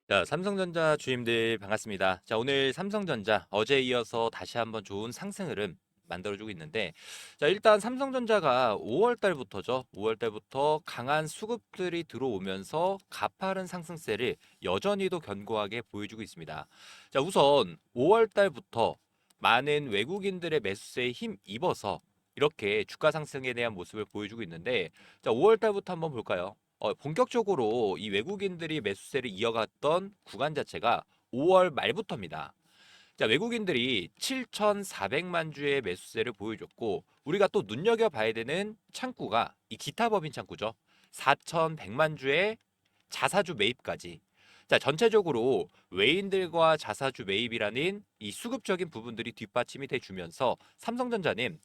자, 삼성전자 주임들 반갑습니다. 자, 오늘 삼성전자 어제에 이어서 다시 한번 좋은 상승 흐름 만들어주고 있는데, 자, 일단 삼성전자가 5월 달부터죠. 5월 달부터 강한 수급들이 들어오면서 가파른 상승세를 여전히도 견고하게 보여주고 있습니다. 자, 우선 5월 달부터 많은 외국인들의 매수세에 힘 입어서 이렇게 주가 상승에 대한 모습을 보여주고 있는데, 자, 5월 달부터 한번 볼까요? 본격적으로 이 외국인들이 매수세를 이어갔던 구간 자체가 5월 말부터입니다. 자, 외국인들이 7,400만 주의 매수세를 보여줬고, 우리가 또 눈여겨봐야 되는 창구가 이 기타 법인 창구죠. 4,100만 주의 자사주 매입까지. 자, 전체적으로 외인들과 자사주 매입이라는 이 수급적인 부분들이 뒷받침이 돼주면서 삼성전자는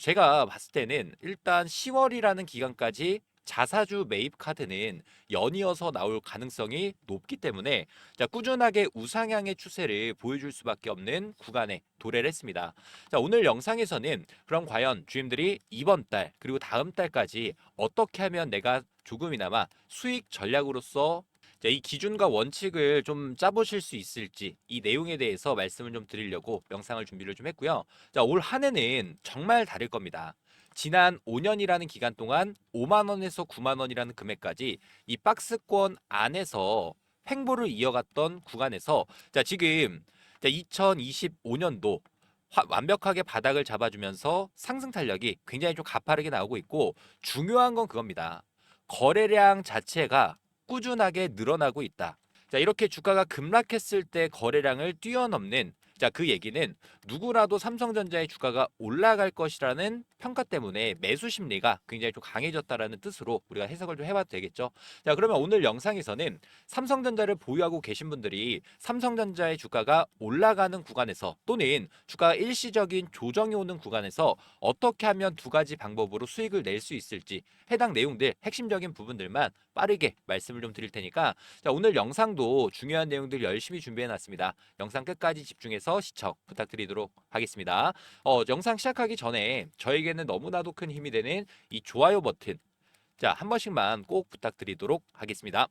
제가 봤을 때는 일단 10월이라는 기간까지 자사주 매입 카드는 연이어서 나올 가능성이 높기 때문에 자, 꾸준하게 우상향의 추세를 보여줄 수밖에 없는 구간에 도래를 했습니다. 자, 오늘 영상에서는 그럼 과연 주임들이 이번 달 그리고 다음 달까지 어떻게 하면 내가 조금이나마 수익 전략으로서 이 기준과 원칙을 좀 짜보실 수 있을지 이 내용에 대해서 말씀을 좀 드리려고 영상을 준비를 좀 했고요. 자, 올 한 해는 정말 다를 겁니다. 지난 5년이라는 기간 동안 5만 원에서 9만 원이라는 금액까지 이 박스권 안에서 횡보를 이어갔던 구간에서 자, 지금 2025년도 완벽하게 바닥을 잡아주면서 상승 탄력이 굉장히 좀 가파르게 나오고 있고 중요한 건 그겁니다. 거래량 자체가 꾸준하게 늘어나고 있다. 자, 이렇게 주가가 급락했을 때 거래량을 뛰어넘는 자, 그 얘기는 누구라도 삼성전자의 주가가 올라갈 것이라는 평가 때문에 매수 심리가 굉장히 좀 강해졌다라는 뜻으로 우리가 해석을 좀 해봐도 되겠죠. 자, 그러면 오늘 영상에서는 삼성전자를 보유하고 계신 분들이 삼성전자의 주가가 올라가는 구간에서 또는 주가가 일시적인 조정이 오는 구간에서 어떻게 하면 두 가지 방법으로 수익을 낼 수 있을지 해당 내용들 핵심적인 부분들만 빠르게 말씀을 좀 드릴 테니까 자, 오늘 영상도 중요한 내용들 열심히 준비해 놨습니다. 영상 끝까지 집중해서 시청 부탁드리도록 하겠습니다. 영상 시작하기 전에 저에게는 너무나도 큰 힘이 되는 이 좋아요 버튼 자, 한 번씩만 꼭 부탁드리도록 하겠습니다.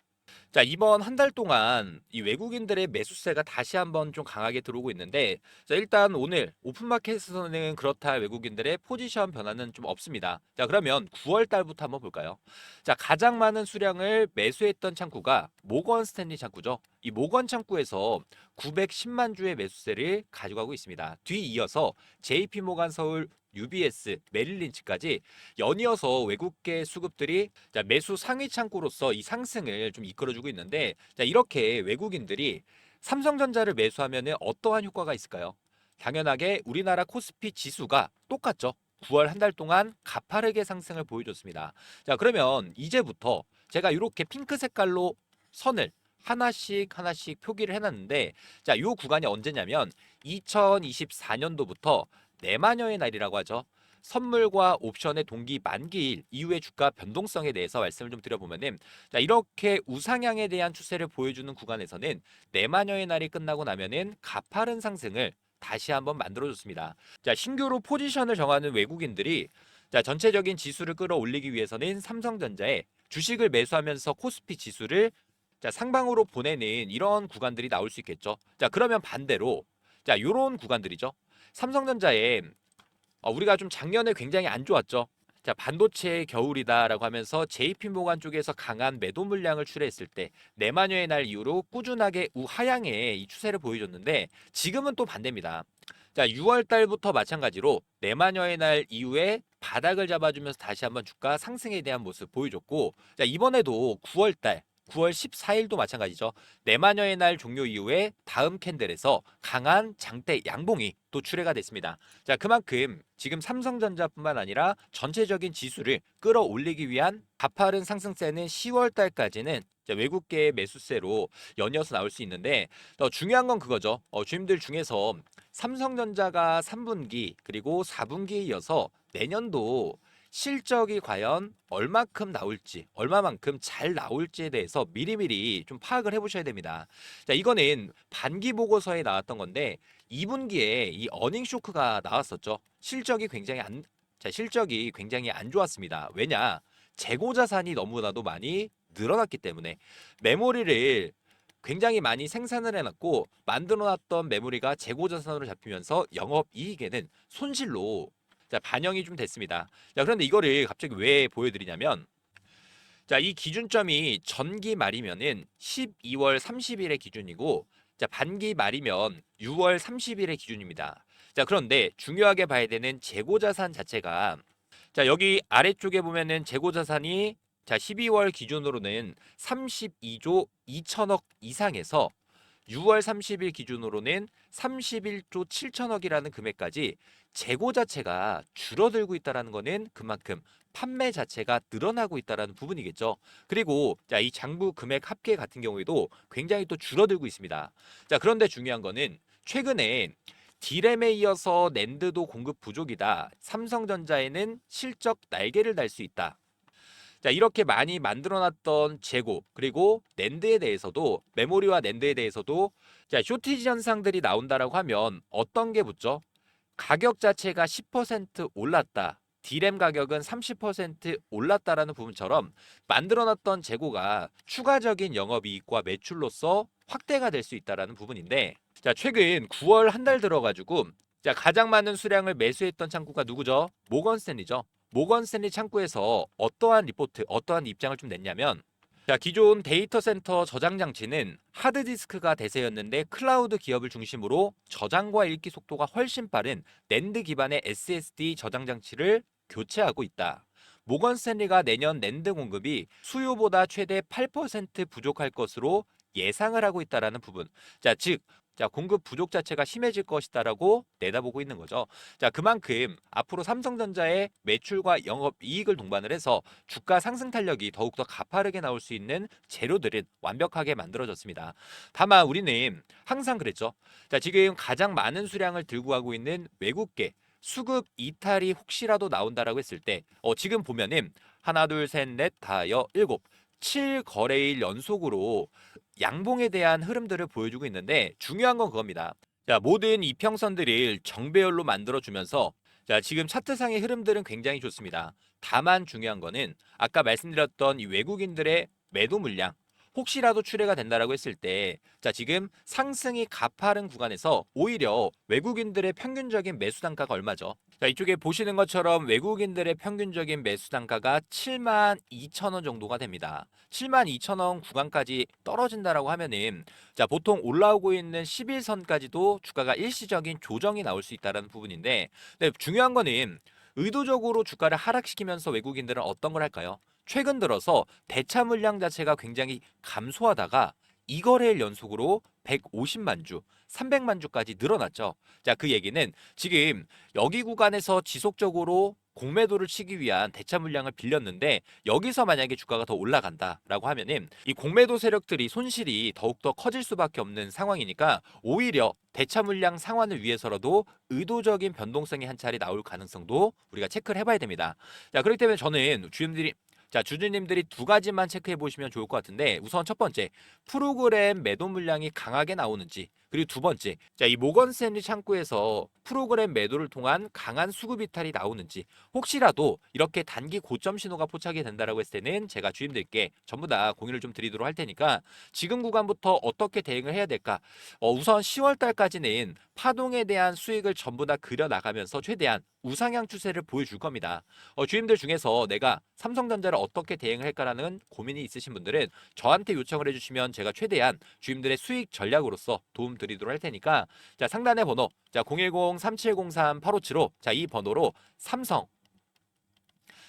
자, 이번 한 달 동안 이 외국인들의 매수세가 다시 한번 좀 강하게 들어오고 있는데, 자, 일단 오늘 오픈마켓에서는 그렇다 외국인들의 포지션 변화는 좀 없습니다. 자, 그러면 9월 달부터 한번 볼까요? 자, 가장 많은 수량을 매수했던 창구가 모건 스탠리 창구죠. 이 모건 창구에서 910만 주의 매수세를 가져가고 있습니다. 뒤이어서 JP 모간 서울 UBS, 메릴린치까지 연이어서 외국계 수급들이 자, 매수 상위 창구로서 이 상승을 좀 이끌어주고 있는데 자, 이렇게 외국인들이 삼성전자를 매수하면 어떠한 효과가 있을까요? 당연하게 우리나라 코스피 지수가 똑같죠. 9월 한 달 동안 가파르게 상승을 보여줬습니다. 자, 그러면 이제부터 제가 이렇게 핑크 색깔로 선을 하나씩 하나씩 표기를 해놨는데 자, 요 구간이 언제냐면 2024년도부터 내마녀의 날이라고 하죠. 선물과 옵션의 동기 만기일 이후의 주가 변동성에 대해서 말씀을 좀 드려보면은 자, 이렇게 우상향에 대한 추세를 보여주는 구간에서는 내마녀의 날이 끝나고 나면은 가파른 상승을 다시 한번 만들어줬습니다. 자, 신규로 포지션을 정하는 외국인들이 자, 전체적인 지수를 끌어올리기 위해서는 삼성전자에 주식을 매수하면서 코스피 지수를 자, 상방으로 보내는 이런 구간들이 나올 수 있겠죠. 자, 그러면 반대로 자, 요런 구간들이죠. 삼성전자에 우리가 좀 작년에 굉장히 안 좋았죠. 자, 반도체의 겨울이다라고 하면서 JP모간 쪽에서 강한 매도 물량을 출회했을 때 내마녀의 날 이후로 꾸준하게 우하향의 이 추세를 보여줬는데 지금은 또 반대입니다. 자, 6월 달부터 마찬가지로 내마녀의 날 이후에 바닥을 잡아주면서 다시 한번 주가 상승에 대한 모습 보여줬고 자, 이번에도 9월 달 9월 14일도 마찬가지죠. 내마녀의 날 종료 이후에 다음 캔들에서 강한 장대 양봉이 또 출회가 됐습니다. 자, 그만큼 지금 삼성전자뿐만 아니라 전체적인 지수를 끌어올리기 위한 가파른 상승세는 10월 달까지는 외국계의 매수세로 연이어서 나올 수 있는데 더 중요한 건 그거죠. 주임들 중에서 삼성전자가 3분기 그리고 4분기에 이어서 내년도 실적이 과연 얼마큼 나올지, 얼마만큼 잘 나올지에 대해서 미리미리 좀 파악을 해보셔야 됩니다. 자, 이거는 반기 보고서에 나왔던 건데 2분기에 이 어닝 쇼크가 나왔었죠. 실적이 굉장히 안 좋았습니다. 왜냐? 재고 자산이 너무나도 많이 늘어났기 때문에 메모리를 굉장히 많이 생산을 해놨고 만들어놨던 메모리가 재고자산으로 잡히면서 영업이익에는 손실로 자, 반영이 좀 됐습니다. 자, 그런데 이거를 갑자기 왜 보여드리냐면 자, 이 기준점이 전기 말이면은 12월 30일의 기준이고 자, 반기 말이면 6월 30일의 기준입니다. 자, 그런데 중요하게 봐야 되는 재고자산 자체가 자, 여기 아래쪽에 보면은 재고자산이 자, 12월 기준으로는 32조 2천억 이상에서 6월 30일 기준으로는 31조 7천억이라는 금액까지 재고 자체가 줄어들고 있다는 거는 그만큼 판매 자체가 늘어나고 있다는 부분이겠죠. 그리고 자, 이 장부 금액 합계 같은 경우에도 굉장히 또 줄어들고 있습니다. 자, 그런데 중요한 거는 최근에 D램에 이어서 낸드도 공급 부족이다. 삼성전자에는 실적 날개를 달 수 있다. 자, 이렇게 많이 만들어놨던 재고 그리고 낸드에 대해서도 메모리와 낸드에 대해서도 자, 쇼티지 현상들이 나온다라고 하면 어떤 게 붙죠? 가격 자체가 10% 올랐다. D램 가격은 30% 올랐다라는 부분처럼 만들어놨던 재고가 추가적인 영업이익과 매출로서 확대가 될 수 있다라는 부분인데 자, 최근 9월 한 달 들어가지고 자, 가장 많은 수량을 매수했던 창구가 누구죠? 모건스탠리죠. 모건스탠리 창구에서 어떠한 리포트, 어떠한 입장을 좀 냈냐면 자, 기존 데이터 센터 저장 장치는 하드디스크가 대세였는데 클라우드 기업을 중심으로 저장과 읽기 속도가 훨씬 빠른 낸드 기반의 SSD 저장 장치를 교체하고 있다. 모건 스탠리가 내년 낸드 공급이 수요보다 최대 8% 부족할 것으로 예상을 하고 있다라는 부분. 자, 즉 자, 공급 부족 자체가 심해질 것이다라고 내다보고 있는 거죠. 자, 그만큼 앞으로 삼성전자의 매출과 영업 이익을 동반을 해서 주가 상승 탄력이 더욱더 가파르게 나올 수 있는 재료들은 완벽하게 만들어졌습니다. 다만 우리는 항상 그랬죠. 자, 지금 가장 많은 수량을 들고 가고 있는 외국계 수급 이탈이 혹시라도 나온다라고 했을 때 지금 보면은 하나, 둘, 셋, 넷, 다여, 일곱 7거래일 연속으로 양봉에 대한 흐름들을 보여주고 있는데 중요한 건 그겁니다. 자, 모든 이평선들을 정배열로 만들어주면서 자, 지금 차트상의 흐름들은 굉장히 좋습니다. 다만 중요한 거는 아까 말씀드렸던 이 외국인들의 매도 물량 혹시라도 출회가 된다라고 했을 때 자, 지금 상승이 가파른 구간에서 오히려 외국인들의 평균적인 매수 단가가 얼마죠? 자, 이쪽에 보시는 것처럼 외국인들의 평균적인 매수 단가가 7만 2천 원 정도가 됩니다. 7만 2천 원 구간까지 떨어진다라고 하면은 자, 보통 올라오고 있는 11선까지도 주가가 일시적인 조정이 나올 수 있다는 부분인데 근데 중요한 거는 의도적으로 주가를 하락시키면서 외국인들은 어떤 걸 할까요? 최근 들어서 대차 물량 자체가 굉장히 감소하다가 이거래일 연속으로 150만 주, 300만 주까지 늘어났죠. 자, 그 얘기는 지금 여기 구간에서 지속적으로 공매도를 치기 위한 대차 물량을 빌렸는데 여기서 만약에 주가가 더 올라간다라고 하면은 이 공매도 세력들이 손실이 더욱더 커질 수밖에 없는 상황이니까 오히려 대차 물량 상환을 위해서라도 의도적인 변동성이 한 차례 나올 가능성도 우리가 체크를 해봐야 됩니다. 자, 그렇기 때문에 저는 주주님들이 두 가지만 체크해 보시면 좋을 것 같은데 우선 첫 번째 프로그램 매도 물량이 강하게 나오는지 그리고 두 번째 자, 이 모건 스탠리 창구에서 프로그램 매도를 통한 강한 수급 이탈이 나오는지 혹시라도 이렇게 단기 고점 신호가 포착이 된다라고 했을 때는 제가 주임들께 전부 다 공유를 좀 드리도록 할 테니까 지금 구간부터 어떻게 대응을 해야 될까 우선 10월 달까지는 파동에 대한 수익을 전부 다 그려 나가면서 최대한 우상향 추세를 보여줄 겁니다. 주임들 중에서 내가 삼성전자를 어떻게 대응을 할까라는 고민이 있으신 분들은 저한테 요청을 해주시면 제가 최대한 주임들의 수익 전략으로서 도움 드리도록 할 테니까 자, 상단의 번호 자, 010-3703-8575 자, 이 번호로 삼성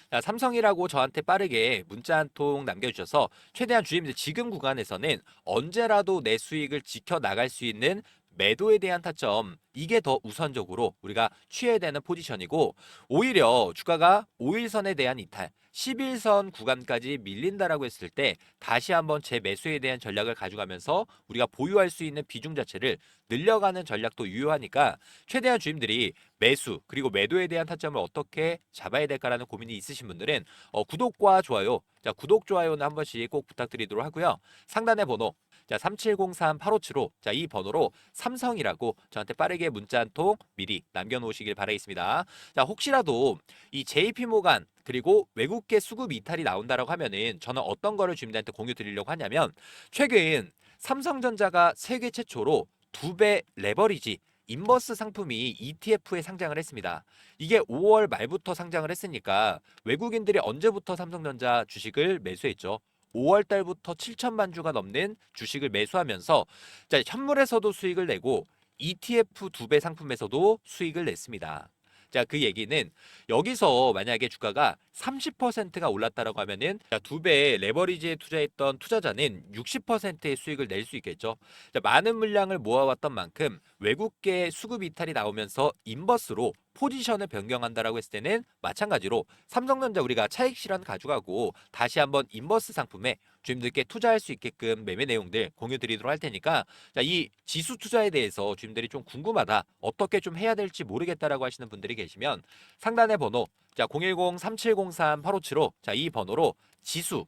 자, 삼성이라고 저한테 빠르게 문자 한 통 남겨주셔서 최대한 주임들 지금 구간에서는 언제라도 내 수익을 지켜 나갈 수 있는 매도에 대한 타점 이게 더 우선적으로 우리가 취해야 되는 포지션이고 오히려 주가가 5일선에 대한 이탈 11선 구간까지 밀린다라고 했을 때 다시 한번 제 매수에 대한 전략을 가져가면서 우리가 보유할 수 있는 비중 자체를 늘려가는 전략도 유효하니까 최대한 주임들이 매수 그리고 매도에 대한 타점을 어떻게 잡아야 될까라는 고민이 있으신 분들은 구독과 좋아요 자, 구독 좋아요는 한 번씩 꼭 부탁드리도록 하고요. 상단의 번호 자, 3703-8575 자, 이 번호로 삼성이라고 저한테 빠르게 문자 한 통 미리 남겨놓으시길 바라겠습니다. 자, 혹시라도 이 JP모간 그리고 외국계 수급 이탈이 나온다라고 하면은 저는 어떤 거를 주임들한테 공유 드리려고 하냐면 최근 삼성전자가 세계 최초로 2배 레버리지 인버스 상품이 ETF에 상장을 했습니다. 이게 5월 말부터 상장을 했으니까 외국인들이 언제부터 삼성전자 주식을 매수했죠? 5월 달부터 7천만 주가 넘는 주식을 매수하면서 자, 현물에서도 수익을 내고 ETF 2배 상품에서도 수익을 냈습니다. 자, 그 얘기는 여기서 만약에 주가가 30%가 올랐다라고 하면은 자, 2배 레버리지에 투자했던 투자자는 60%의 수익을 낼 수 있겠죠. 자, 많은 물량을 모아왔던 만큼 외국계 수급 이탈이 나오면서 인버스로 포지션을 변경한다라고 했을 때는 마찬가지로 삼성전자 우리가 차익 실현 가져가고 다시 한번 인버스 상품에 주임들께 투자할 수 있게끔 매매 내용들 공유 드리도록 할 테니까 자, 이 지수 투자에 대해서 주임들이 좀 궁금하다. 어떻게 좀 해야 될지 모르겠다라고 하시는 분들이 계시면 상단의 번호 자, 010-3703-8575 자, 이 번호로 지수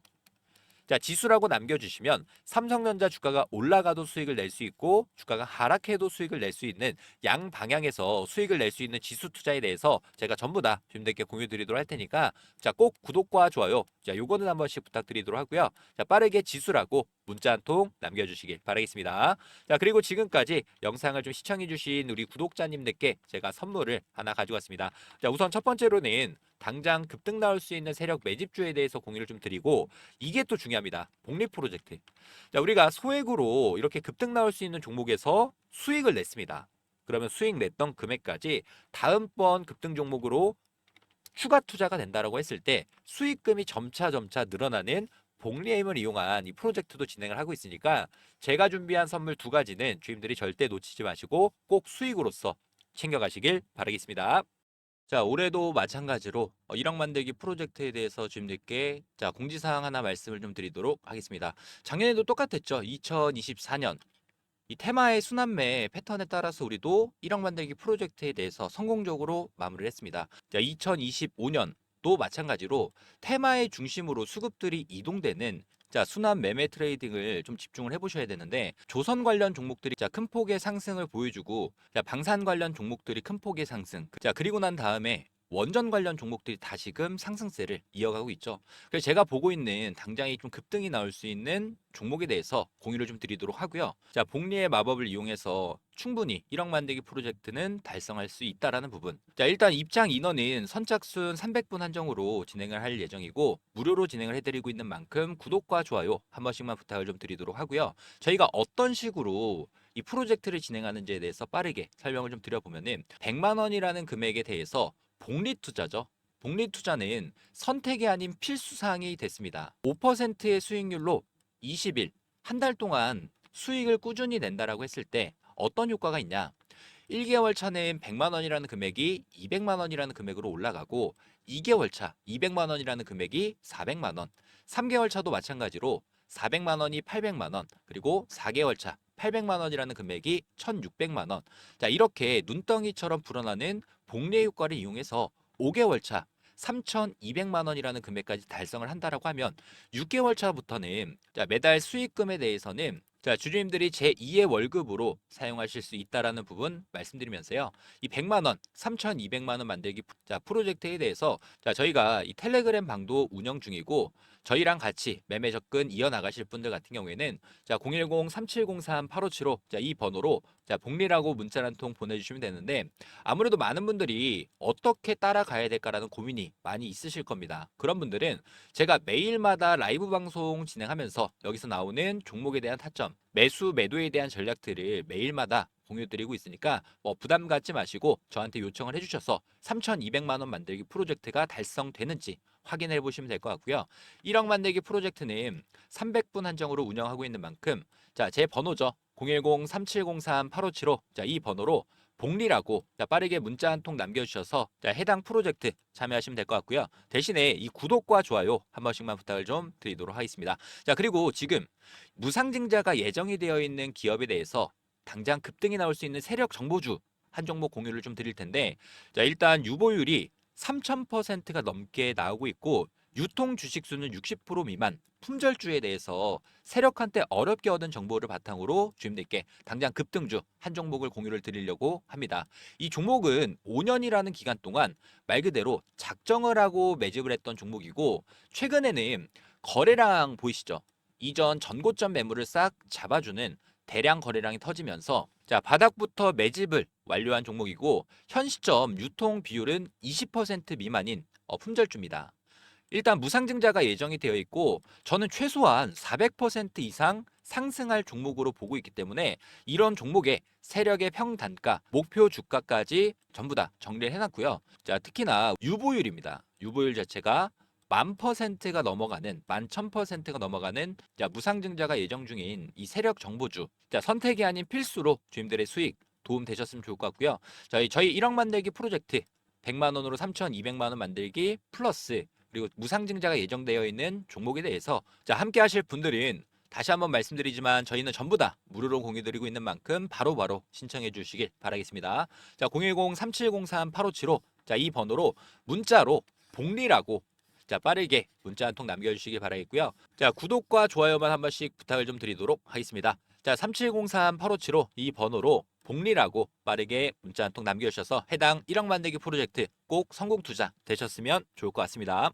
자, 지수라고 남겨주시면 삼성전자 주가가 올라가도 수익을 낼 수 있고 주가가 하락해도 수익을 낼 수 있는 양 방향에서 수익을 낼 수 있는 지수 투자에 대해서 제가 전부 다 주님들께 공유 드리도록 할 테니까 자, 꼭 구독과 좋아요 자, 요거는 한 번씩 부탁드리도록 하고요. 자, 빠르게 지수라고 문자 한 통 남겨주시길 바라겠습니다. 자, 그리고 지금까지 영상을 좀 시청해주신 우리 구독자님들께 제가 선물을 하나 가져왔습니다. 자, 우선 첫 번째로는 당장 급등 나올 수 있는 세력 매집주에 대해서 공유를 좀 드리고 이게 또 중요합니다. 복리 프로젝트. 자, 우리가 소액으로 이렇게 급등 나올 수 있는 종목에서 수익을 냈습니다. 그러면 수익 냈던 금액까지 다음번 급등 종목으로 추가 투자가 된다라고 했을 때 수익금이 점차 늘어나는 복리임을 이용한 이 프로젝트도 진행을 하고 있으니까 제가 준비한 선물 두 가지는 주임들이 절대 놓치지 마시고 꼭 수익으로서 챙겨가시길 바라겠습니다. 자, 올해도 마찬가지로 1억 만들기 프로젝트에 대해서 주임들께 자, 공지사항 하나 말씀을 좀 드리도록 하겠습니다. 작년에도 똑같았죠. 2024년 이 테마의 순환매 패턴에 따라서 우리도 1억 만들기 프로젝트에 대해서 성공적으로 마무리를 했습니다. 자, 2025년도 마찬가지로 테마의 중심으로 수급들이 이동되는 자, 순환 매매 트레이딩을 좀 집중을 해보셔야 되는데 조선 관련 종목들이 자, 큰 폭의 상승을 보여주고 자, 방산 관련 종목들이 큰 폭의 상승 자, 그리고 난 다음에 원전 관련 종목들이 다시금 상승세를 이어가고 있죠. 그래서 제가 보고 있는 당장이 좀 급등이 나올 수 있는 종목에 대해서 공유를 좀 드리도록 하고요. 자, 복리의 마법을 이용해서 충분히 1억 만들기 프로젝트는 달성할 수 있다라는 부분. 자, 일단 입장 인원은 선착순 300분 한정으로 진행을 할 예정이고 무료로 진행을 해드리고 있는 만큼 구독과 좋아요 한 번씩만 부탁을 좀 드리도록 하고요. 저희가 어떤 식으로 이 프로젝트를 진행하는지에 대해서 빠르게 설명을 좀 드려보면은 100만 원이라는 금액에 대해서 복리 투자죠. 복리 투자는 선택이 아닌 필수 사항이 됐습니다. 5%의 수익률로 20일, 한 달 동안 수익을 꾸준히 낸다라고 했을 때 어떤 효과가 있냐? 1개월 차는 100만 원이라는 금액이 200만 원이라는 금액으로 올라가고 2개월 차 200만 원이라는 금액이 400만 원, 3개월 차도 마찬가지로 400만 원이 800만 원, 그리고 4개월 차 800만 원이라는 금액이 1,600만 원. 자, 이렇게 눈덩이처럼 불어나는 복리 효과를 이용해서 5개월 차 3,200만 원이라는 금액까지 달성을 한다라고 하면 6개월 차부터는 자, 매달 수익금에 대해서는 자, 주주님들이 제2의 월급으로 사용하실 수 있다라는 부분 말씀드리면서요. 이 100만 원, 3,200만 원 만들기 자, 프로젝트에 대해서 자, 저희가 이 텔레그램 방도 운영 중이고 저희랑 같이 매매 접근 이어나가실 분들 같은 경우에는 자, 010-3703-8575 자, 이 번호로 자, 복리라고 문자 한 통 보내주시면 되는데 아무래도 많은 분들이 어떻게 따라가야 될까라는 고민이 많이 있으실 겁니다. 그런 분들은 제가 매일마다 라이브 방송 진행하면서 여기서 나오는 종목에 대한 타점, 매수, 매도에 대한 전략들을 매일마다 공유드리고 있으니까 부담 갖지 마시고 저한테 요청을 해주셔서 3,200만 원 만들기 프로젝트가 달성되는지 확인해 보시면 될 것 같고요. 1억 만들기 프로젝트는 300분 한정으로 운영하고 있는 만큼 자, 제 번호죠. 010-3703-8575 자, 이 번호로 복리라고 자, 빠르게 문자 한 통 남겨주셔서 자, 해당 프로젝트 참여하시면 될 것 같고요. 대신에 이 구독과 좋아요 한 번씩만 부탁을 좀 드리도록 하겠습니다. 자, 그리고 지금 무상증자가 예정이 되어 있는 기업에 대해서 당장 급등이 나올 수 있는 세력 정보주 한 종목 공유를 좀 드릴 텐데 자, 일단 유보율이 3,000%가 넘게 나오고 있고 유통 주식 수는 60% 미만 품절주에 대해서 세력한테 어렵게 얻은 정보를 바탕으로 주임들께 당장 급등주 한 종목을 공유를 드리려고 합니다. 이 종목은 5년이라는 기간 동안 말 그대로 작정을 하고 매집을 했던 종목이고 최근에는 거래량 보이시죠? 이전 전고점 매물을 싹 잡아주는 대량 거래량이 터지면서 자, 바닥부터 매집을 완료한 종목이고 현 시점 유통 비율은 20% 미만인 품절주입니다. 일단 무상증자가 예정이 되어 있고 저는 최소한 400% 이상 상승할 종목으로 보고 있기 때문에 이런 종목의 세력의 평단가, 목표 주가까지 전부 다 정리를 해놨고요. 자, 특히나 유보율입니다. 유보율 자체가 1000%가 넘어가는 11,000%가 넘어가는 자, 무상증자가 예정 중인 이 세력 정보주. 자, 선택이 아닌 필수로 주임들의 수익 도움 되셨으면 좋을 것 같고요. 저희 1억 만들기 프로젝트 100만 원으로 3,200만 원 만들기 플러스 그리고 무상증자가 예정되어 있는 종목에 대해서 자, 함께 하실 분들은 다시 한번 말씀드리지만 저희는 전부 다 무료로 공유드리고 있는 만큼 바로바로 신청해 주시길 바라겠습니다. 자, 010-3703-8575 자, 이 번호로 문자로 복리라고 자, 빠르게 문자 한 통 남겨주시길 바라겠고요. 자, 구독과 좋아요만 한 번씩 부탁을 좀 드리도록 하겠습니다. 자, 3703-8575 이 번호로 복리라고 빠르게 문자 한 통 남겨주셔서 해당 1억 만들기 프로젝트 꼭 성공 투자 되셨으면 좋을 것 같습니다.